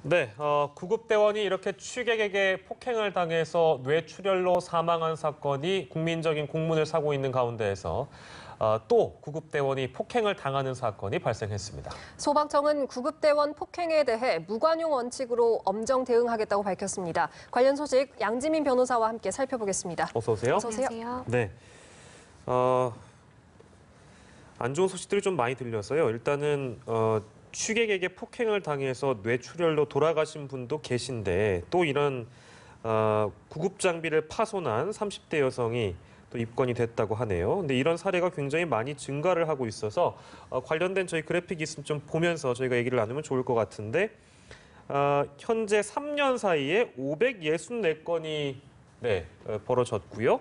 네, 구급대원이 이렇게 취객에게 폭행을 당해서 뇌출혈로 사망한 사건이 국민적인 공분을 사고 있는 가운데에서 또 구급대원이 폭행을 당하는 사건이 발생했습니다. 소방청은 구급대원 폭행에 대해 무관용 원칙으로 엄정 대응하겠다고 밝혔습니다. 관련 소식 양지민 변호사와 함께 살펴보겠습니다. 어서 오세요. 어서 오세요. 안녕하세요. 네, 안 좋은 소식들이 좀 많이 들려서요. 일단은 취객에게 폭행을 당해서 뇌출혈로 돌아가신 분도 계신데 또 이런 구급 장비를 파손한 30대 여성이 또 입건이 됐다고 하네요. 근데 이런 사례가 굉장히 많이 증가를 하고 있어서 관련된 저희 그래픽이 있으면 좀 보면서 저희가 얘기를 나누면 좋을 것 같은데 현재 3년 사이에 564건이 벌어졌고요.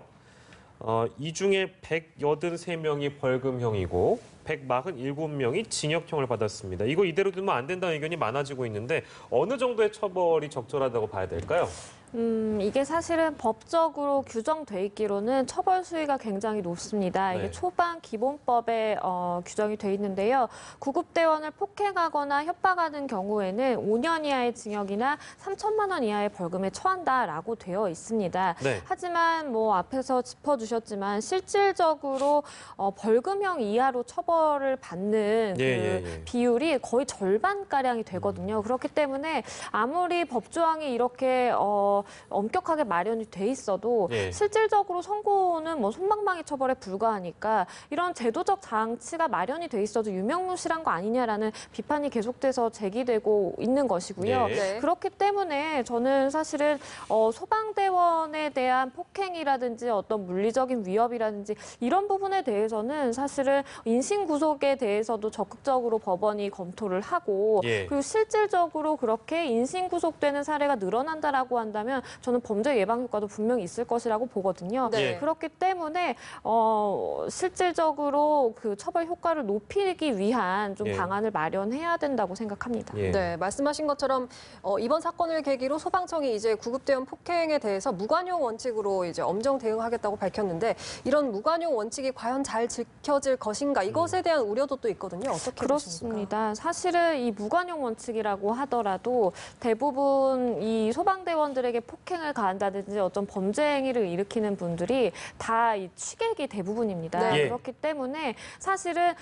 이 중에 183명이 벌금형이고 147명이 징역형을 받았습니다. 이거 이대로 두면 안 된다는 의견이 많아지고 있는데 어느 정도의 처벌이 적절하다고 봐야 될까요? 이게 사실은 법적으로 규정돼 있기로는 처벌 수위가 굉장히 높습니다. 이게 네. 초반 기본법에 규정이 돼 있는데요. 구급대원을 폭행하거나 협박하는 경우에는 5년 이하의 징역이나 3천만 원 이하의 벌금에 처한다라고 되어 있습니다. 네. 하지만 뭐 앞에서 짚어주셨지만 실질적으로 벌금형 이하로 처벌을 받는 그 비율이 거의 절반가량이 되거든요. 그렇기 때문에 아무리 법조항이 이렇게 엄격하게 마련이 돼 있어도 실질적으로 선고는 뭐 솜방망이 처벌에 불과하니까 이런 제도적 장치가 마련이 돼 있어도 유명무실한 거 아니냐라는 비판이 계속돼서 제기되고 있는 것이고요. 네. 그렇기 때문에 저는 사실은 소방대원에 대한 폭행이라든지 어떤 물리적인 위협이라든지 이런 부분에 대해서는 사실은 인신구속에 대해서도 적극적으로 법원이 검토를 하고 그리고 실질적으로 그렇게 인신구속되는 사례가 늘어난다라고 한다면 저는 범죄 예방 효과도 분명히 있을 것이라고 보거든요. 네. 그렇기 때문에 실질적으로 그 처벌 효과를 높이기 위한 좀 방안을 마련해야 된다고 생각합니다. 네, 말씀하신 것처럼 이번 사건을 계기로 소방청이 이제 구급대원 폭행에 대해서 무관용 원칙으로 이제 엄정 대응하겠다고 밝혔는데 이런 무관용 원칙이 과연 잘 지켜질 것인가 이것에 대한 우려도 또 있거든요. 어떻게 보십니까? 그렇습니다. 사실은 이 무관용 원칙이라고 하더라도 대부분 이 소방대원들에게 폭행을 가한다든지 어떤 범죄 행위를 일으키는 분들이 다 이 취객이 대부분입니다. 그렇기 때문에 사실은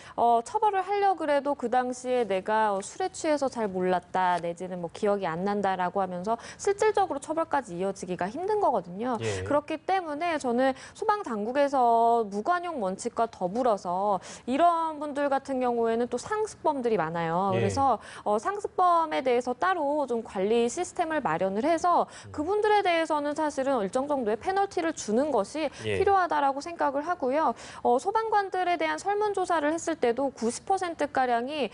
처벌을 하려 그래도 그 당시에 내가 술에 취해서 잘 몰랐다 내지는 뭐 기억이 안 난다라고 하면서 실질적으로 처벌까지 이어지기가 힘든 거거든요. 그렇기 때문에 저는 소방 당국에서 무관용 원칙과 더불어서 이런 분들 같은 경우에는 또 상습범들이 많아요. 그래서 상습범에 대해서 따로 좀 관리 시스템을 마련을 해서 그분들에 대해서는 사실은 일정 정도의 페널티를 주는 것이 필요하다라고 생각을 하고요. 소방관들에 대한 설문조사를 했을 때도 90%가량이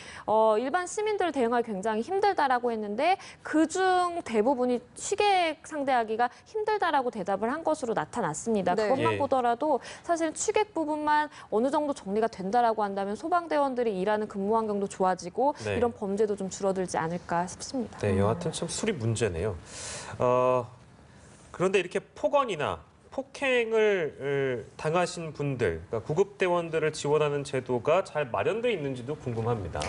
일반 시민들 대응하기 굉장히 힘들다라고 했는데 그중 대부분이 취객 상대하기가 힘들다라고 대답을 한 것으로 나타났습니다. 그것만 보더라도 사실 취객 부분만 어느 정도 정리가 된다라고 한다면 소방대원들이 일하는 근무 환경도 좋아지고 이런 범죄도 좀 줄어들지 않을까 싶습니다. 네, 여하튼 참 술이 문제네요. 그런데 이렇게 폭언이나 폭행을 당하신 분들, 그러니까 구급대원들을 지원하는 제도가 잘 마련돼 있는지도 궁금합니다.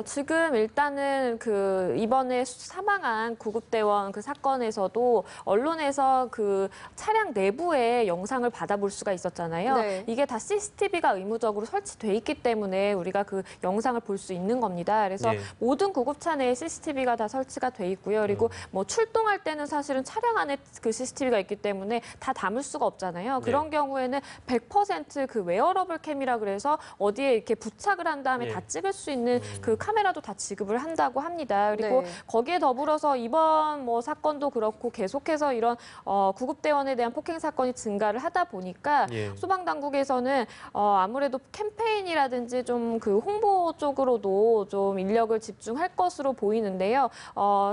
지금 일단은 그 이번에 사망한 구급대원 그 사건에서도 언론에서 그 차량 내부의 영상을 받아볼 수가 있었잖아요. 이게 다 CCTV가 의무적으로 설치돼 있기 때문에 우리가 그 영상을 볼 수 있는 겁니다. 그래서 모든 구급차 내에 CCTV가 다 설치가 돼 있고요. 그리고 뭐 출동할 때는 사실은 차량 안에 그 CCTV가 있기 때문에 다 담을 수가 없잖아요. 그런 경우에는 100% 웨어러블 캠이라 그래서 어디에 이렇게 부착을 한 다음에 다 찍을 수 있는 그 카메라도 다 지급을 한다고 합니다. 그리고 거기에 더불어서 이번 뭐 사건도 그렇고 계속해서 이런 구급대원에 대한 폭행 사건이 증가를 하다 보니까 소방당국에서는 아무래도 캠페인이라든지 좀 그 홍보 쪽으로도 좀 인력을 집중할 것으로 보이는데요.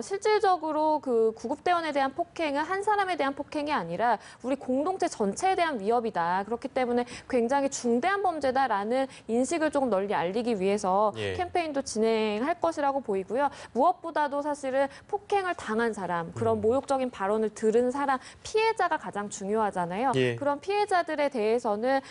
실질적으로 그 구급대원에 대한 폭행은 한 사람에 대한 폭행이 아니라 우리 공동체 전체에 대한 위협이다. 그렇기 때문에 굉장히 중대한 범죄다라는 인식을 조금 널리 알리기 위해서 예. 캠페인도 진행할 것이라고 보이고요. 무엇보다도 사실은 폭행을 당한 사람, 그런 모욕적인 발언을 들은 사람, 피해자가 가장 중요하잖아요. 예. 그런 피해자들에 대해서는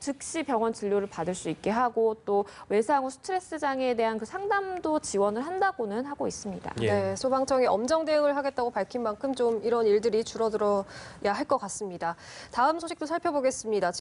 즉시 병원 진료를 받을 수 있게 하고 또 외상 후 스트레스 장애에 대한 그 상담도 지원을 한다고는 하고 있습니다. 예. 네, 소방청이 엄정 대응을 하겠다고 밝힌 만큼 좀 이런 일들이 줄어들어야 할 것 같습니다. 다음 소식도 살펴보겠습니다.